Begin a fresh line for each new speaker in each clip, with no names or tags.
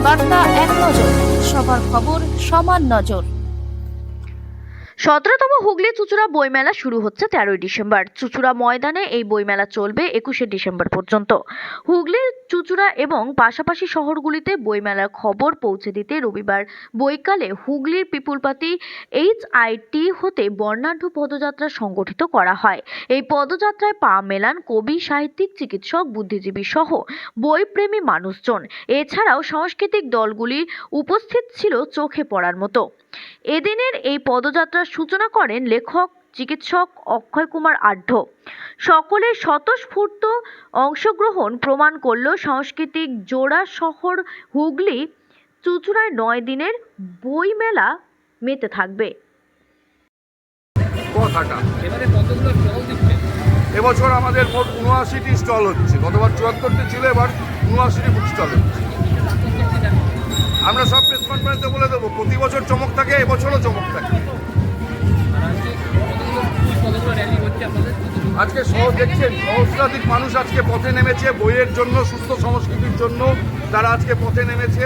বার্তা এক নজর, সবার খবর সমান নজর।
17তম হুগলি চুঁচুড়া বইমেলা শুরু হচ্ছে 13ই ডিসেম্বর। চুঁচুড়া ময়দানে এই বইমেলা চলবে 21শে ডিসেম্বর পর্যন্ত। হুগলির চুঁচুড়া এবং পাশাপাশি শহরগুলিতে বইমেলার খবর পৌঁছে দিতে রবিবার বৈকালে হুগলির পিপুলপাতি HIT হতে বর্ণাঢ্য পদযাত্রা সংগঠিত করা হয়। এই পদযাত্রায় পা মেলান কবি, সাহিত্যিক, চিকিৎসক, বুদ্ধিজীবী সহ বইপ্রেমী মানুষজন। এছাড়াও সাংস্কৃতিক দলগুলির উপস্থিত ছিল চোখে পড়ার মতো। এদিনের এই পদযাত্রার সূচনা করেন লেখক, চিকিৎসক অক্ষয় কুমার আঢ্য। সকলের স্বতঃস্ফূর্ত অংশগ্রহণ প্রমাণ করল সাংস্কৃতিক জোড়া শহর হুগলি চুঁচুড়ায় 9 দিনের বইমেলা মেতে থাকবে।
এবছর আমাদের মোট 79টি স্টল হচ্ছে। গতবার 74টি ছিল, এবার 79টি বুক স্টল হচ্ছে। আমরা সব প্রেস কনফারেন্সে বলে দেবো, প্রতি বছর চমক থাকে, এবছরও চমক থাকে। আজকে দেখছেন সহস্রাধিক মানুষ আজকে পথে নেমেছে বইয়ের জন্য, সুস্থ সংস্কৃতির জন্য তারা আজকে পথে নেমেছে।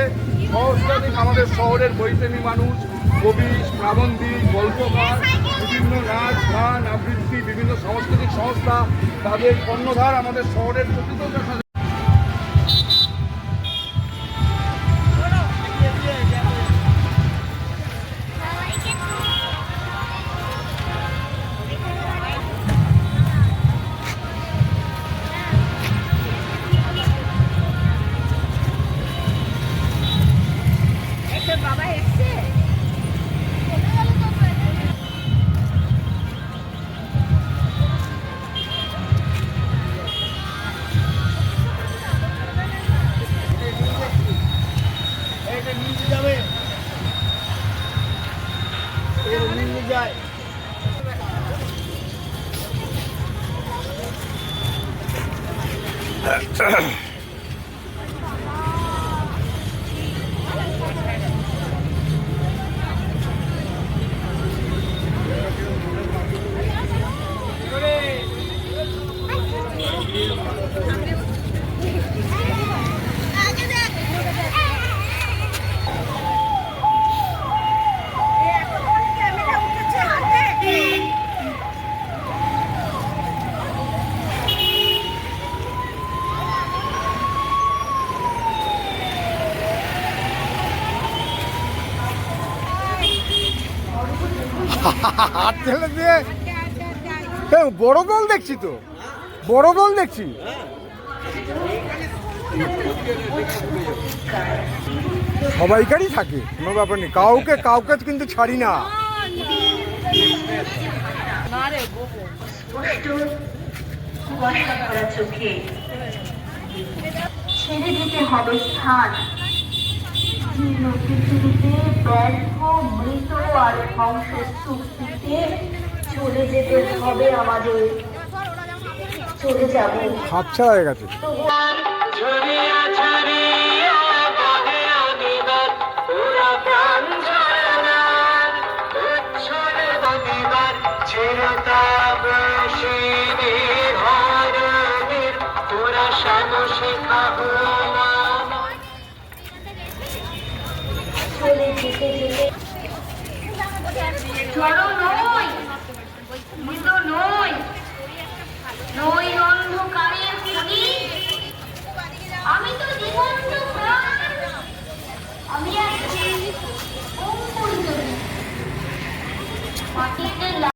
সহস্রাধিক আমাদের শহরের বইপ্রেমী মানুষ, কবি, প্রাবন্ধিক, গল্পকার, বিভিন্ন নাচ, গান, আবৃত্তি, বিভিন্ন সাংস্কৃতিক সংস্থা, তাদের কর্ণধার আমাদের শহরের প্রতিটা।
হাত ঠেলে দিয়ে বড় দল দেখছি, তো বড় দল দেখছি। সবাইকারই থাকে, কোনো ব্যাপার নেই, কাউকে কিন্তু ছাড়ি না।
ছেড়ে দিতে হবে স্থান, পৃথিবীতে ব্যর্থ, মৃত আর ধ্বংসস্তূপটিতে চলে যেতে হবে আমাদের। চলে যাবো,
হাতছা হয়ে গেছে।
চলে যেতে যেতে জড়ো নই, মৃত নই, নই অন্ধকারের প্রতি। আমি তো জীবন্ত প্রাণ, আমি আছি অঙ্কুরিত মাটিতে।